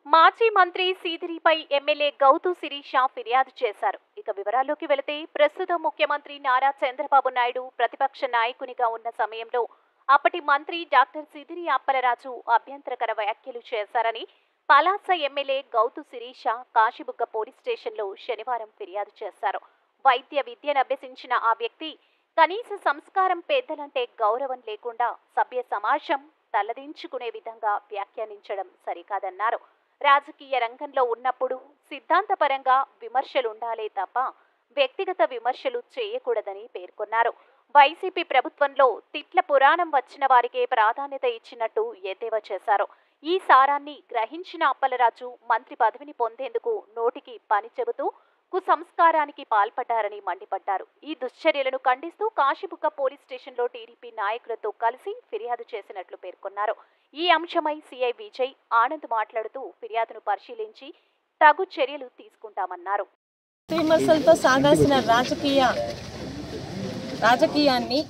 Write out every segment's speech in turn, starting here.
మాజీ మంత్రి సీదిరిపై ఎమ్మెల్యే గౌతు శిరీష ఫిర్యాదు చేశారు. ఇక వివరాల్లోకి వెళితే ప్రస్తుత ముఖ్యమంత్రి నారా చంద్రబాబు నాయుడు ప్రతిపక్ష నాయకునిగా ఉన్న సమయంలో అప్పటి మంత్రి డాక్టర్ సీదిరి అప్పలరాజు అభ్యంతరకర వ్యాఖ్యలు చేశారని పలాస ఎమ్మెల్యే గౌతు శిరీష కాశీబుగ్గ పోలీస్ స్టేషన్లో శనివారం ఫిర్యాదు చేశారు. వైద్య విద్యను అభ్యసించిన ఆ వ్యక్తి కనీస సంస్కారం పెద్దలంటే గౌరవం లేకుండా సభ్య సమాజం తలదించుకునే విధంగా వ్యాఖ్యానించడం సరికాదన్నారు. రాజకీయ రంగంలో ఉన్నప్పుడు సిద్ధాంతపరంగా విమర్శలుండాలే తప్ప వ్యక్తిగత విమర్శలు చేయకూడదని పేర్కొన్నారు. వైసీపీ ప్రభుత్వంలో తిట్ల పురాణం వచ్చిన వారికే ప్రాధాన్యత ఇచ్చినట్టు ఎద్దేవా చేశారు. ఈ సారాన్ని గ్రహించిన అప్పలరాజు మంత్రి పదవిని పొందేందుకు నోటికి పని చెబుతూ కుసంస్కారానికి పాల్పడ్డారని మండిపడ్డారు. ఈ దుశ్చర్యలను ఖండిస్తూ కాశీబుగ్గ పోలీస్ స్టేషన్లో టీడీపీ నాయకులతో కలిసి ఫిర్యాదు చేసినట్లు పేర్కొన్నారు. ఈ అంశమై సీఐ విజయ్ ఆనంద్ మాట్లాడుతూ ఫిర్యాదును పరిశీలించి తగు చర్యలు తీసుకుంటామన్నారు. విమర్శలతో సాగాల్సిన రాజకీయాన్ని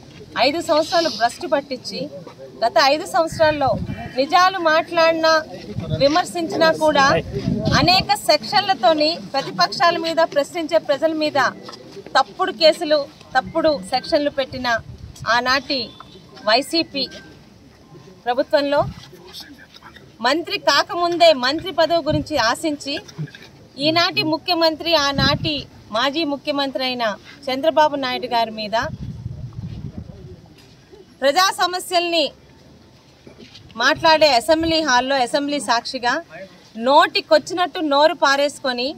5 సంవత్సరాలు భ్రష్టు పట్టించి గత 5 సంవత్సరాల్లో నిజాలు మాట్లాడినా విమర్శించినా కూడా అనేక సెక్షన్లతోని ప్రతిపక్షాల మీద ప్రశ్నించే ప్రజల మీద తప్పుడు కేసులు తప్పుడు సెక్షన్లు పెట్టిన ఆనాటి వైసీపీ ప్రభుత్వంలో మంత్రి కాకముందే మంత్రి పదవి గురించి ఆశించి ఈనాటి ముఖ్యమంత్రి ఆనాటి మాజీ ముఖ్యమంత్రి అయిన చంద్రబాబు నాయుడు గారి మీద ప్రజా సమస్యల్ని మాట్లాడే అసెంబ్లీ హాల్లో అసెంబ్లీ సాక్షిగా నోటికొచ్చినట్టు నోరు పారేసుకొని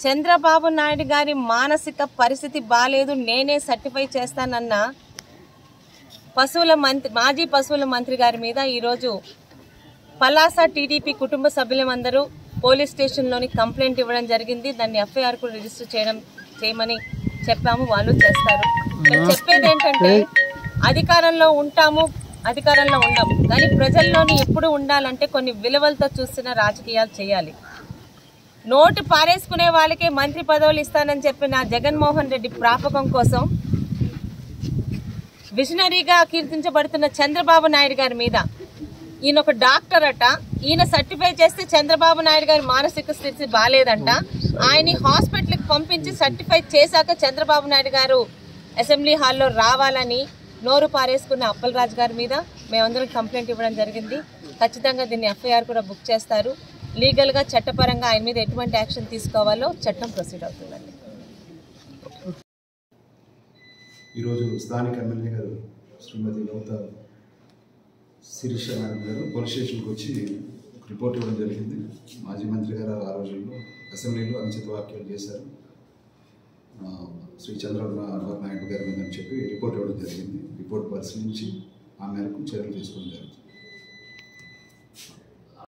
చంద్రబాబు నాయుడు గారి మానసిక పరిస్థితి బాలేదు నేనే సర్టిఫై చేస్తానన్న మాజీ పశువుల మంత్రి గారి మీద ఈరోజు పలాస టీడీపీ కుటుంబ సభ్యులందరూ పోలీస్ స్టేషన్లోని కంప్లైంట్ ఇవ్వడం జరిగింది. దాన్ని ఎఫ్ఐఆర్ కూడా రిజిస్టర్ చేయమని చెప్పాము, వాళ్ళు చేస్తారు. చెప్పేది ఏంటంటే అధికారంలో ఉంటాము, అధికారంలో ఉండము, కానీ ప్రజల్లోని ఎప్పుడు ఉండాలంటే కొన్ని విలువలతో చూస్తున్న రాజకీయాలు చేయాలి. నోటు పారేసుకునే వాళ్ళకే మంత్రి పదవులు ఇస్తానని చెప్పిన జగన్మోహన్ రెడ్డి ప్రాపకం కోసం విజనరీగా కీర్తించబడుతున్న చంద్రబాబు నాయుడు గారి మీద ఈయన ఒక డాక్టర్ అట, ఈయన సర్టిఫై చేస్తే చంద్రబాబు నాయుడు గారి మానసిక స్థితి బాలేదంట, ఆయన్ని హాస్పిటల్కి పంపించి సర్టిఫై చేశాక చంద్రబాబు నాయుడు గారు అసెంబ్లీ హాల్లో రావాలని నోరు పారేసుకున్న అప్పలరాజు గారి మీద మేమందరం కంప్లైంట్ ఇవ్వడం జరిగింది. ఖచ్చితంగా దీన్ని ఎఫ్ఐఆర్ కూడా బుక్ చేస్తారు. లీగల్గా చట్టపరంగా ఆయన మీద ఎటువంటి యాక్షన్ తీసుకోవాలో చట్టం ప్రొసీడ్ అవుతుందండి. ఈరోజు స్థానిక ఎమ్మెల్యే గారు శ్రీమతి గౌత శిరీష మేడం గారు పోలీస్ స్టేషన్కి వచ్చి రిపోర్ట్ ఇవ్వడం జరిగింది. మాజీ మంత్రి గారు ఆ రోజుల్లో అసెంబ్లీలో అనుచిత వ్యాఖ్యలు చేశారు శ్రీ చంద్రబాబు నాయుడు గారి మీద అని చెప్పి రిపోర్ట్ ఇవ్వడం జరిగింది. రిపోర్ట్ పరిశీలించి ఆ మేరకు చర్యలు తీసుకోవడం జరుగుతుంది.